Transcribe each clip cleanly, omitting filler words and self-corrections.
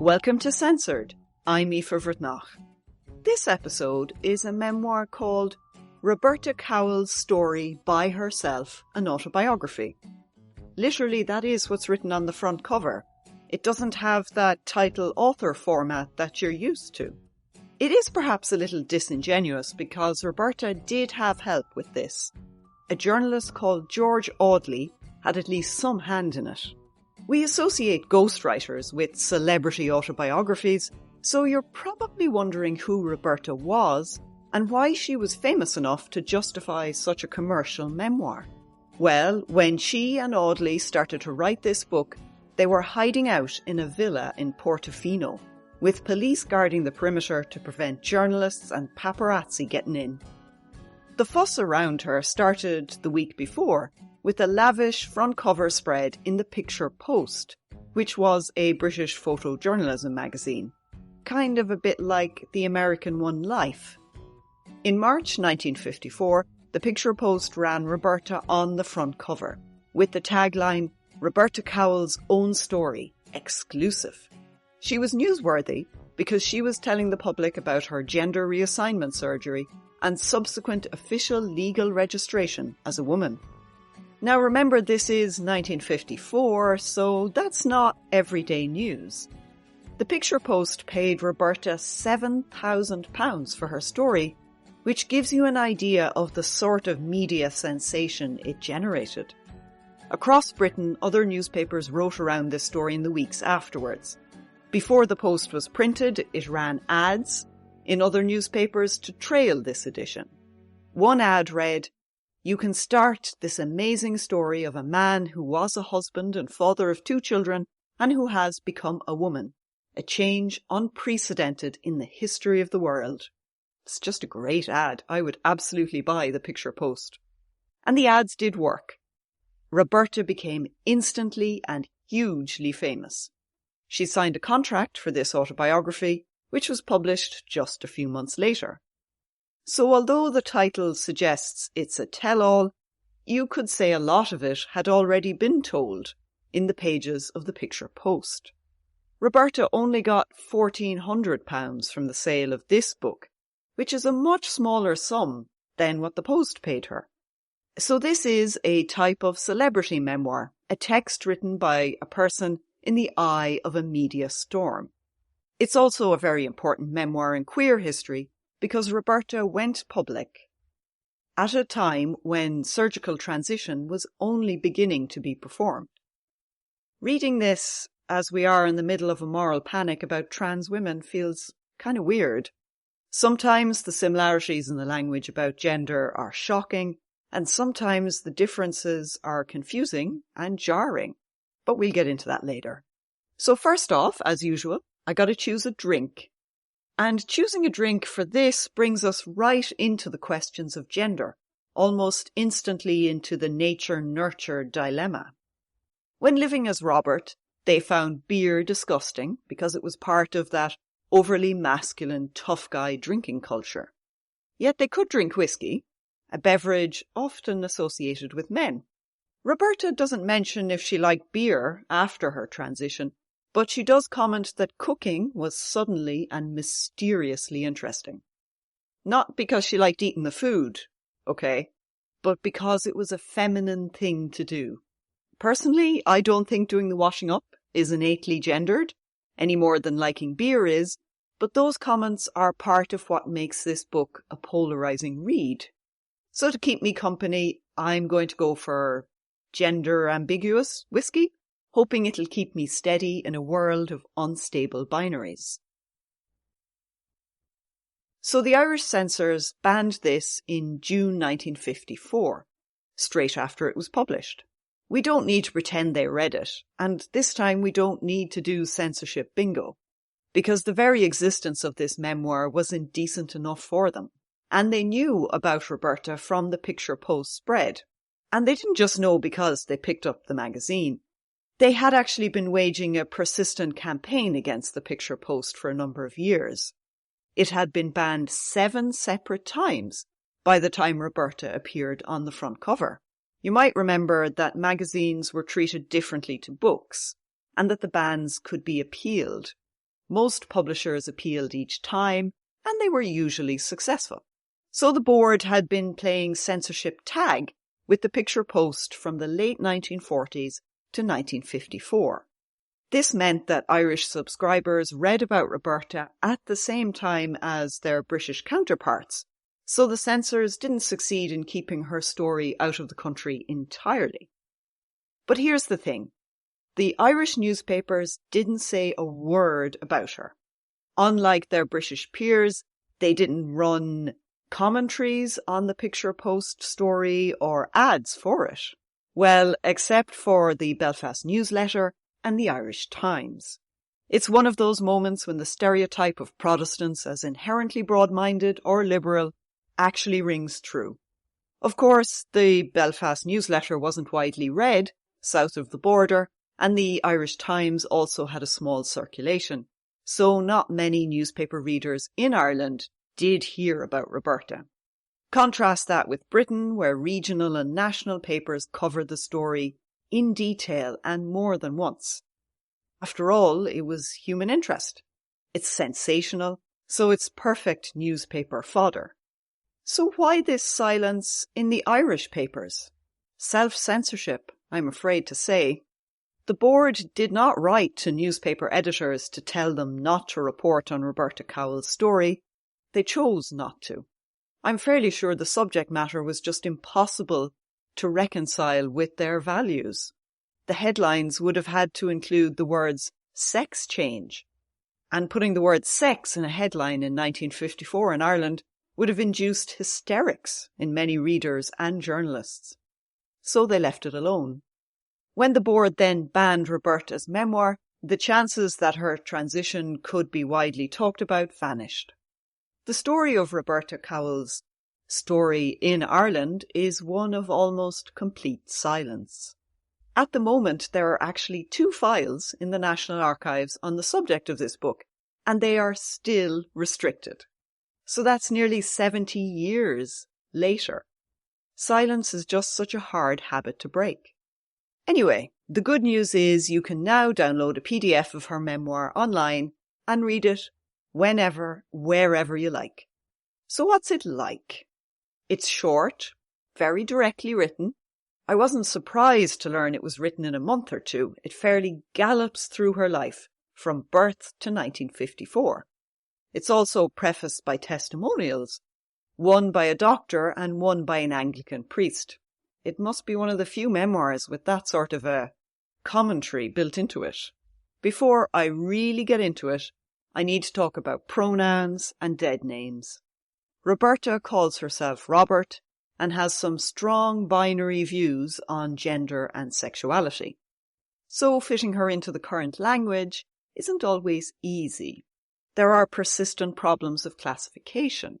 Welcome to Censored. I'm Aoife Vrtnach. This episode is a memoir called Roberta Cowell's Story by Herself, an Autobiography. Literally, that is what's written on the front cover. It doesn't have that title author format that you're used to. It is perhaps a little disingenuous because Roberta did have help with this. A journalist called George Audley had at least some hand in it. We associate ghostwriters with celebrity autobiographies, so you're probably wondering who Roberta was and why she was famous enough to justify such a commercial memoir. Well, when she and Audley started to write this book, they were hiding out in a villa in Portofino, with police guarding the perimeter to prevent journalists and paparazzi getting in. The fuss around her started the week before, with a lavish front cover spread in the Picture Post, which was a British photojournalism magazine, kind of a bit like the American one Life. In March 1954, the Picture Post ran Roberta on the front cover, with the tagline, "Roberta Cowell's own story, exclusive." She was newsworthy because she was telling the public about her gender reassignment surgery and subsequent official legal registration as a woman. Now remember, this is 1954, so that's not everyday news. The Picture Post paid Roberta £7,000 for her story, which gives you an idea of the sort of media sensation it generated. Across Britain, other newspapers wrote around this story in the weeks afterwards. Before the Post was printed, it ran ads in other newspapers to trail this edition. One ad read, "You can start this amazing story of a man who was a husband and father of 2 children and who has become a woman. A change unprecedented in the history of the world." It's just a great ad. I would absolutely buy the Picture Post. And the ads did work. Roberta became instantly and hugely famous. She signed a contract for this autobiography, which was published just a few months later. So although the title suggests it's a tell-all, you could say a lot of it had already been told in the pages of the Picture Post. Roberta only got £1,400 from the sale of this book, which is a much smaller sum than what the Post paid her. So this is a type of celebrity memoir, a text written by a person in the eye of a media storm. It's also a very important memoir in queer history because Roberta went public at a time when surgical transition was only beginning to be performed. Reading this as we are in the middle of a moral panic about trans women feels kind of weird. Sometimes the similarities in the language about gender are shocking, and sometimes the differences are confusing and jarring. But we'll get into that later. So first off, as usual, I got to choose a drink. And choosing a drink for this brings us right into the questions of gender, almost instantly into the nature-nurture dilemma. When living as Robert, they found beer disgusting because it was part of that overly masculine, tough guy drinking culture. Yet they could drink whiskey, a beverage often associated with men. Roberta doesn't mention if she liked beer after her transition, but she does comment that cooking was suddenly and mysteriously interesting. Not because she liked eating the food, okay, but because it was a feminine thing to do. Personally, I don't think doing the washing up is innately gendered, any more than liking beer is, but those comments are part of what makes this book a polarizing read. So to keep me company, I'm going to go for gender-ambiguous whiskey, hoping it'll keep me steady in a world of unstable binaries. So the Irish censors banned this in June 1954, straight after it was published. We don't need to pretend they read it, and this time we don't need to do censorship bingo, because the very existence of this memoir was indecent enough for them. And they knew about Roberta from the Picture Post spread. And they didn't just know because they picked up the magazine. They had actually been waging a persistent campaign against the Picture Post for a number of years. It had been banned 7 separate times by the time Roberta appeared on the front cover. You might remember that magazines were treated differently to books, and that the bans could be appealed. Most publishers appealed each time, and they were usually successful. So the board had been playing censorship tag with the picture post from the late 1940s to 1954. This meant that Irish subscribers read about Roberta at the same time as their British counterparts, so the censors didn't succeed in keeping her story out of the country entirely. But here's the thing. The Irish newspapers didn't say a word about her. Unlike their British peers, they didn't run commentaries on the picture post story or ads for it. Well, except for the Belfast newsletter and the Irish Times. It's one of those moments when the stereotype of Protestants as inherently broad-minded or liberal actually rings true. Of course, the Belfast newsletter wasn't widely read south of the border, and the Irish Times also had a small circulation, so not many newspaper readers in Ireland did hear about Roberta. Contrast that with Britain, where regional and national papers covered the story in detail and more than once. After all, it was human interest. It's sensational, so it's perfect newspaper fodder. So why this silence in the Irish papers? Self-censorship, I'm afraid to say. The board did not write to newspaper editors to tell them not to report on Roberta Cowell's story. They chose not to. I'm fairly sure the subject matter was just impossible to reconcile with their values. The headlines would have had to include the words sex change, and putting the word sex in a headline in 1954 in Ireland would have induced hysterics in many readers and journalists. So they left it alone. When the board then banned Roberta's memoir, the chances that her transition could be widely talked about vanished. The story of Roberta Cowell's story in Ireland is one of almost complete silence. At the moment, there are actually 2 files in the National Archives on the subject of this book, and they are still restricted. So that's nearly 70 years later. Silence is just such a hard habit to break. Anyway, the good news is you can now download a PDF of her memoir online and read it whenever, wherever you like. So what's it like? It's short, very directly written. I wasn't surprised to learn it was written in a month or 2. It fairly gallops through her life, from birth to 1954. It's also prefaced by testimonials, one by a doctor and one by an Anglican priest. It must be one of the few memoirs with that sort of a commentary built into it. Before I really get into it, I need to talk about pronouns and dead names. Roberta calls herself Robert and has some strong binary views on gender and sexuality. So fitting her into the current language isn't always easy. There are persistent problems of classification.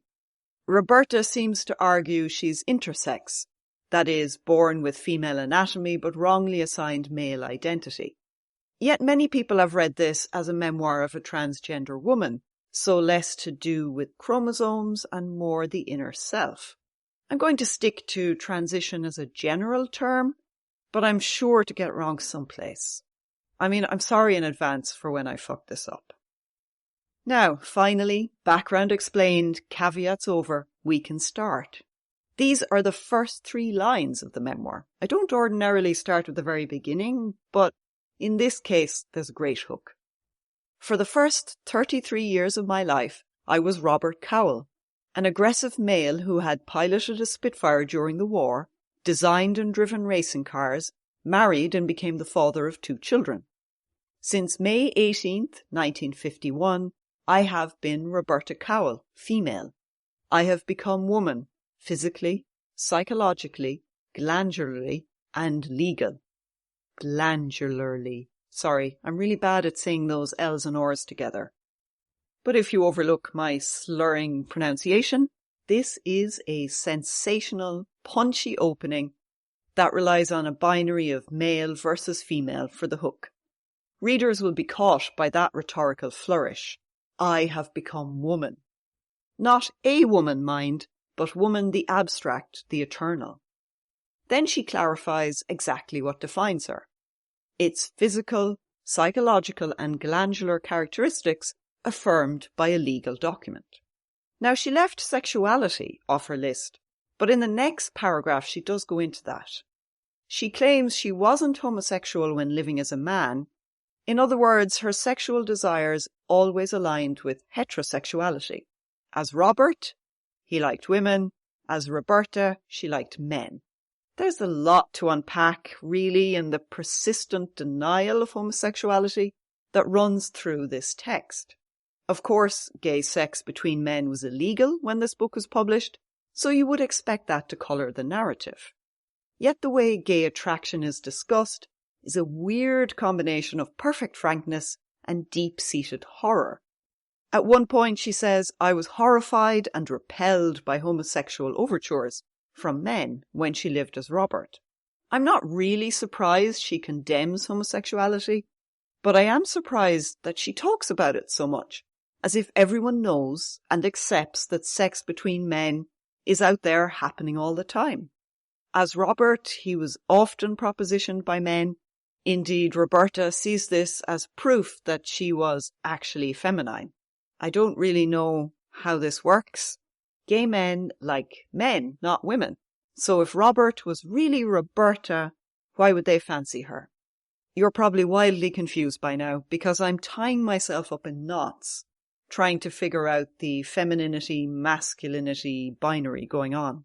Roberta seems to argue she's intersex, that is, born with female anatomy but wrongly assigned male identity. Yet many people have read this as a memoir of a transgender woman, so less to do with chromosomes and more the inner self. I'm going to stick to transition as a general term, but I'm sure to get it wrong someplace. I'm sorry in advance for when I fuck this up. Now, finally, background explained, caveats over, we can start. These are the first 3 lines of the memoir. I don't ordinarily start at the very beginning, but in this case, there's a great hook. For the first 33 years of my life, I was Robert Cowell, an aggressive male who had piloted a Spitfire during the war, designed and driven racing cars, married and became the father of 2 children. Since May 18th, 1951, I have been Roberta Cowell, female. I have become woman, physically, psychologically, glandularly, and legal. Glandularly. Sorry, I'm really bad at saying those L's and R's together. But if you overlook my slurring pronunciation, this is a sensational, punchy opening that relies on a binary of male versus female for the hook. Readers will be caught by that rhetorical flourish. I have become woman. Not a woman, mind, but woman the abstract, the eternal. Then she clarifies exactly what defines her. It's physical, psychological and glandular characteristics affirmed by a legal document. Now, she left sexuality off her list, but in the next paragraph she does go into that. She claims she wasn't homosexual when living as a man. In other words, her sexual desires always aligned with heterosexuality. As Robert, he liked women. As Roberta, she liked men. There's a lot to unpack, really, in the persistent denial of homosexuality that runs through this text. Of course, gay sex between men was illegal when this book was published, so you would expect that to colour the narrative. Yet the way gay attraction is discussed is a weird combination of perfect frankness and deep-seated horror. At one point she says, "I was horrified and repelled by homosexual overtures from men when she lived as Robert." I'm not really surprised she condemns homosexuality, but I am surprised that she talks about it so much, as if everyone knows and accepts that sex between men is out there happening all the time. As Robert, he was often propositioned by men. Indeed, Roberta sees this as proof that she was actually feminine. I don't really know how this works. Gay men like men, not women. So if Robert was really Roberta, why would they fancy her? You're probably wildly confused by now, because I'm tying myself up in knots, trying to figure out the femininity, masculinity binary going on.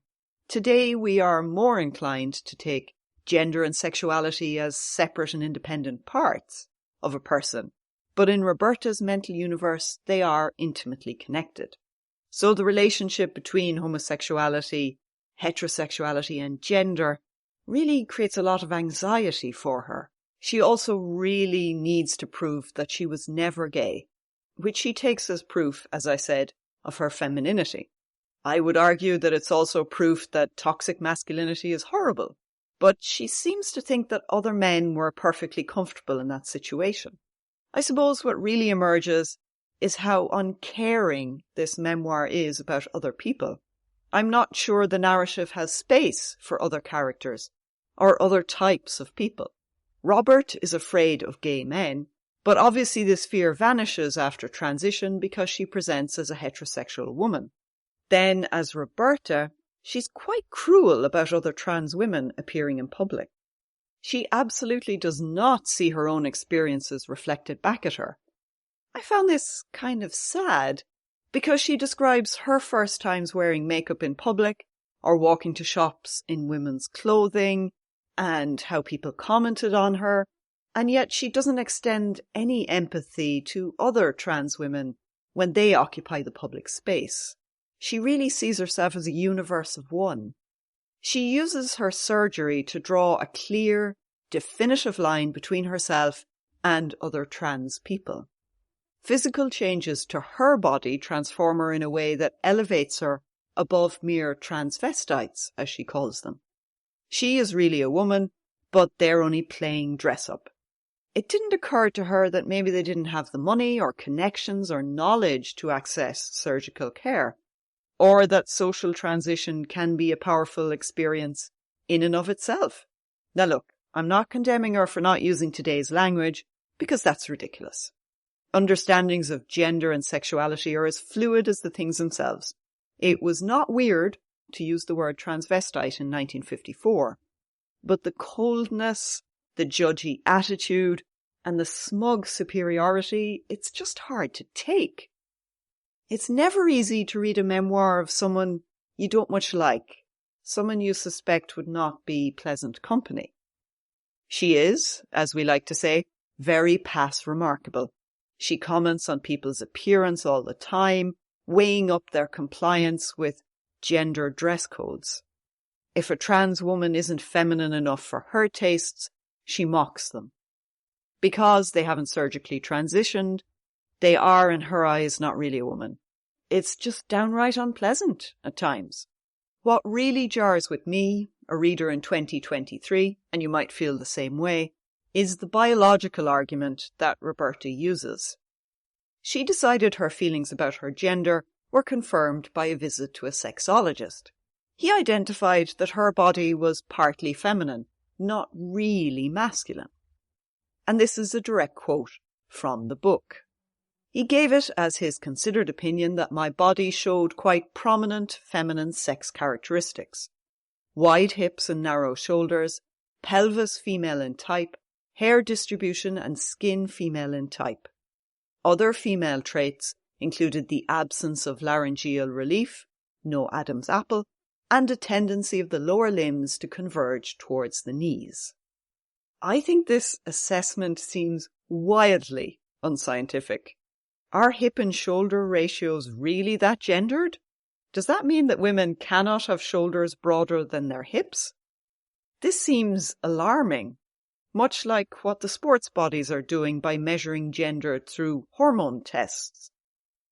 Today we are more inclined to take gender and sexuality as separate and independent parts of a person, but in Roberta's mental universe they are intimately connected. So the relationship between homosexuality, heterosexuality and gender really creates a lot of anxiety for her. She also really needs to prove that she was never gay, which she takes as proof, as I said, of her femininity. I would argue that it's also proof that toxic masculinity is horrible, but she seems to think that other men were perfectly comfortable in that situation. I suppose what really emerges is how uncaring this memoir is about other people. I'm not sure the narrative has space for other characters or other types of people. Robert is afraid of gay men, but obviously this fear vanishes after transition because she presents as a heterosexual woman. Then, as Roberta, she's quite cruel about other trans women appearing in public. She absolutely does not see her own experiences reflected back at her. I found this kind of sad, because she describes her first times wearing makeup in public or walking to shops in women's clothing and how people commented on her, and yet she doesn't extend any empathy to other trans women when they occupy the public space. She really sees herself as a universe of one. She uses her surgery to draw a clear, definitive line between herself and other trans people. Physical changes to her body transform her in a way that elevates her above mere transvestites, as she calls them. She is really a woman, but they're only playing dress-up. It didn't occur to her that maybe they didn't have the money or connections or knowledge to access surgical care, or that social transition can be a powerful experience in and of itself. Now look, I'm not condemning her for not using today's language, because that's ridiculous. Understandings of gender and sexuality are as fluid as the things themselves. It was not weird to use the word transvestite in 1954, but the coldness, the judgy attitude, and the smug superiority, it's just hard to take. It's never easy to read a memoir of someone you don't much like, someone you suspect would not be pleasant company. She is, as we like to say, very past remarkable. She comments on people's appearance all the time, weighing up their compliance with gender dress codes. If a trans woman isn't feminine enough for her tastes, she mocks them. Because they haven't surgically transitioned, they are, in her eyes, not really a woman. It's just downright unpleasant at times. What really jars with me, a reader in 2023, and you might feel the same way, is the biological argument that Roberta uses. She decided her feelings about her gender were confirmed by a visit to a sexologist. He identified that her body was partly feminine, not really masculine. and this is a direct quote from the book. He gave it as his considered opinion that my body showed quite prominent feminine sex characteristics. Wide hips and narrow shoulders, pelvis female in type, hair distribution and skin female in type. Other female traits included the absence of laryngeal relief, no Adam's apple, and a tendency of the lower limbs to converge towards the knees. I think this assessment seems wildly unscientific. Are hip and shoulder ratios really that gendered? Does that mean that women cannot have shoulders broader than their hips? This seems alarming, much like what the sports bodies are doing by measuring gender through hormone tests.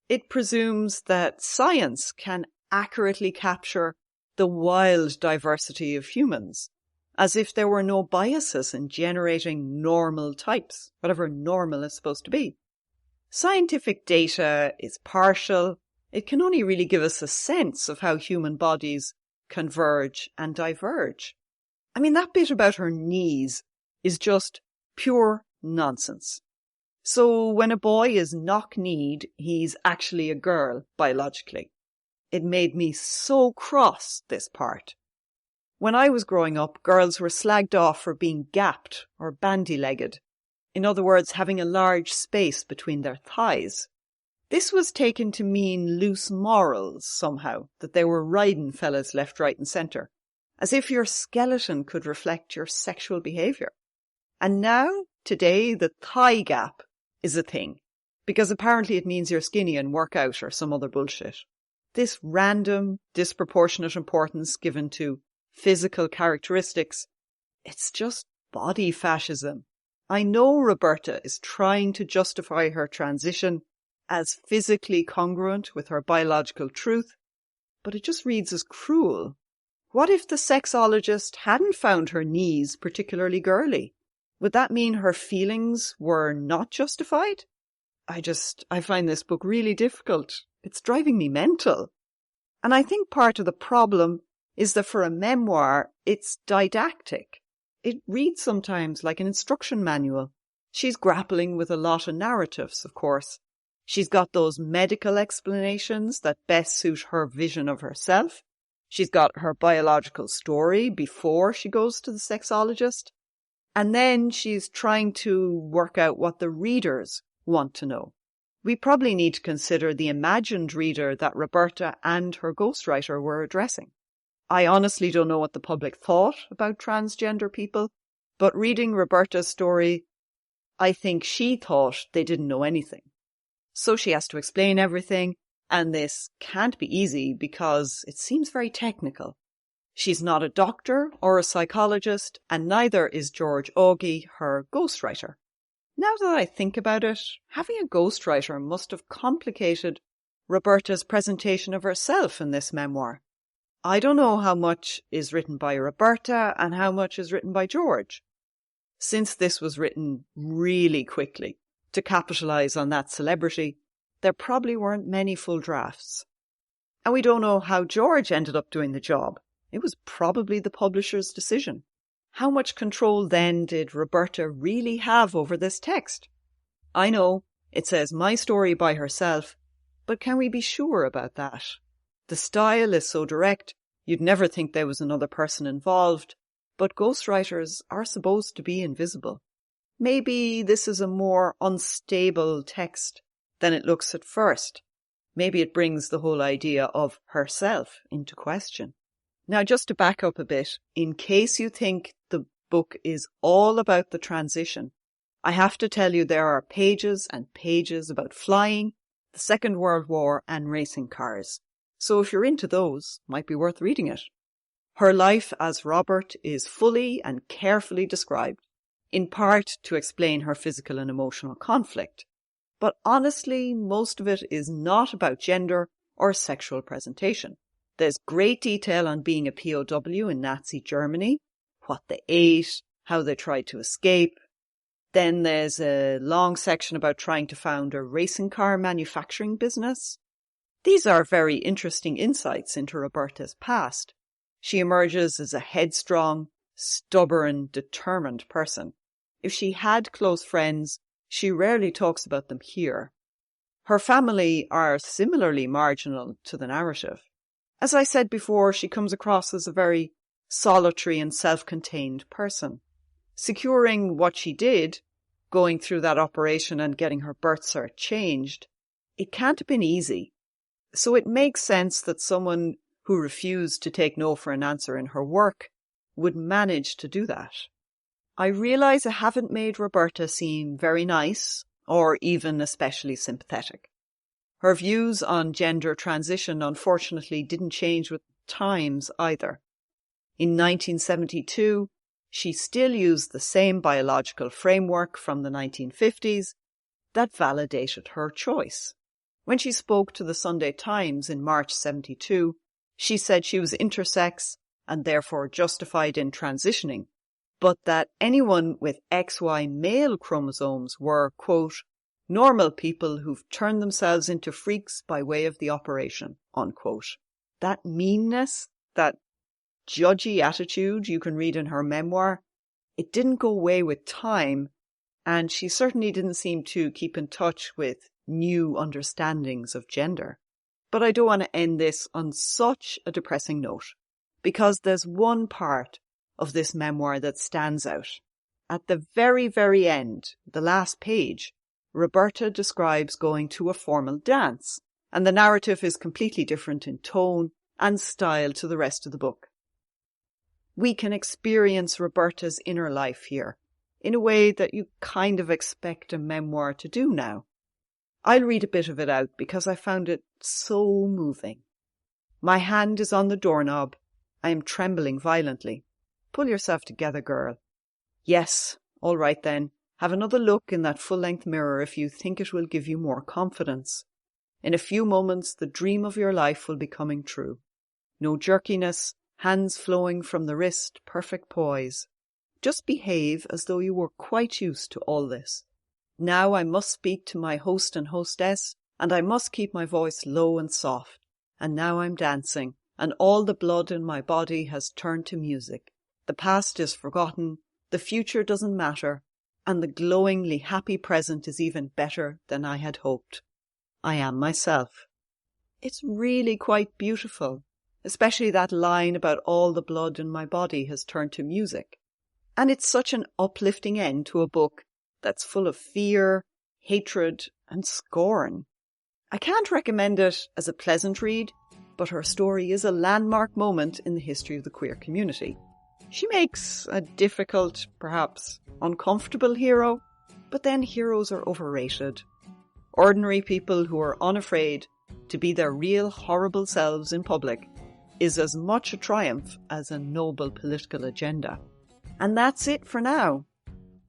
It presumes that science can accurately capture the wild diversity of humans, as if there were no biases in generating normal types, whatever normal is supposed to be. Scientific data is partial. It can only really give us a sense of how human bodies converge and diverge. I mean, that bit about her knees is just pure nonsense. So when a boy is knock-kneed, he's actually a girl biologically. It made me so cross, this part. When I was growing up, girls were slagged off for being gapped or bandy-legged. In other words, having a large space between their thighs. This was taken to mean loose morals somehow, that they were riding fellas left, right and centre, as if your skeleton could reflect your sexual behaviour. And now, today, the thigh gap is a thing, because apparently it means you're skinny and work out or some other bullshit. This random, disproportionate importance given to physical characteristics, it's just body fascism. I know Roberta is trying to justify her transition as physically congruent with her biological truth, but it just reads as cruel. What if the sexologist hadn't found her knees particularly girly? Would that mean her feelings were not justified? I find this book really difficult. It's driving me mental. And I think part of the problem is that for a memoir, it's didactic. It reads sometimes like an instruction manual. She's grappling with a lot of narratives, of course. She's got those medical explanations that best suit her vision of herself. She's got her biological story before she goes to the sexologist. And then she's trying to work out what the readers want to know. We probably need to consider the imagined reader that Roberta and her ghostwriter were addressing. I honestly don't know what the public thought about transgender people, but reading Roberta's story, I think she thought they didn't know anything. So she has to explain everything, and this can't be easy because it seems very technical. She's not a doctor or a psychologist, and neither is George Augie, her ghostwriter. Now that I think about it, having a ghostwriter must have complicated Roberta's presentation of herself in this memoir. I don't know how much is written by Roberta and how much is written by George. Since this was written really quickly to capitalise on that celebrity, there probably weren't many full drafts. And we don't know how George ended up doing the job. It was probably the publisher's decision. How much control then did Roberta really have over this text? I know it says my story by herself, but can we be sure about that? The style is so direct, you'd never think there was another person involved, but ghostwriters are supposed to be invisible. Maybe this is a more unstable text than it looks at first. Maybe it brings the whole idea of herself into question. Now, just to back up a bit, in case you think the book is all about the transition, I have to tell you there are pages and pages about flying, the Second World War and racing cars. So if you're into those, might be worth reading it. Her life as Robert is fully and carefully described, in part to explain her physical and emotional conflict. But honestly, most of it is not about gender or sexual presentation. There's great detail on being a POW in Nazi Germany, what they ate, how they tried to escape. Then there's a long section about trying to found a racing car manufacturing business. These are very interesting insights into Roberta's past. She emerges as a headstrong, stubborn, determined person. If she had close friends, she rarely talks about them here. Her family are similarly marginal to the narrative. As I said before, she comes across as a very solitary and self-contained person. Securing what she did, going through that operation and getting her birth cert changed, it can't have been easy. So it makes sense that someone who refused to take no for an answer in her work would manage to do that. I realise I haven't made Roberta seem very nice or even especially sympathetic. Her views on gender transition unfortunately didn't change with times either. In 1972, she still used the same biological framework from the 1950s that validated her choice. When she spoke to the Sunday Times in March 72, she said she was intersex and therefore justified in transitioning, but that anyone with XY male chromosomes were, quote, normal people who've turned themselves into freaks by way of the operation, unquote. That meanness, that judgy attitude you can read in her memoir, it didn't go away with time, and she certainly didn't seem to keep in touch with new understandings of gender. But I don't want to end this on such a depressing note, because there's one part of this memoir that stands out. At the very, very end, the last page, Roberta describes going to a formal dance, and the narrative is completely different in tone and style to the rest of the book. We can experience Roberta's inner life here, in a way that you kind of expect a memoir to do now. I'll read a bit of it out because I found it so moving. My hand is on the doorknob. I am trembling violently. Pull yourself together, girl. Yes, all right then. Have another look in that full-length mirror if you think it will give you more confidence. In a few moments, the dream of your life will be coming true. No jerkiness, hands flowing from the wrist, perfect poise. Just behave as though you were quite used to all this. Now I must speak to my host and hostess, and I must keep my voice low and soft. And now I'm dancing, and all the blood in my body has turned to music. The past is forgotten, the future doesn't matter, and the glowingly happy present is even better than I had hoped. I am myself. It's really quite beautiful, especially that line about all the blood in my body has turned to music. And it's such an uplifting end to a book that's full of fear, hatred, and scorn. I can't recommend it as a pleasant read, but her story is a landmark moment in the history of the queer community. She makes a difficult, perhaps uncomfortable hero, but then heroes are overrated. Ordinary people who are unafraid to be their real horrible selves in public is as much a triumph as a noble political agenda. And that's it for now.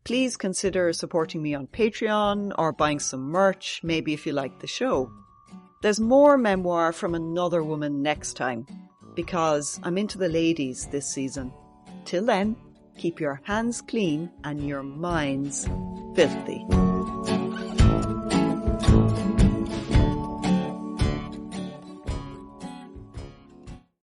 Please consider supporting me on Patreon or buying some merch, maybe if you like the show. There's more memoir from another woman next time, because I'm into the ladies this season. Till then, keep your hands clean and your minds filthy.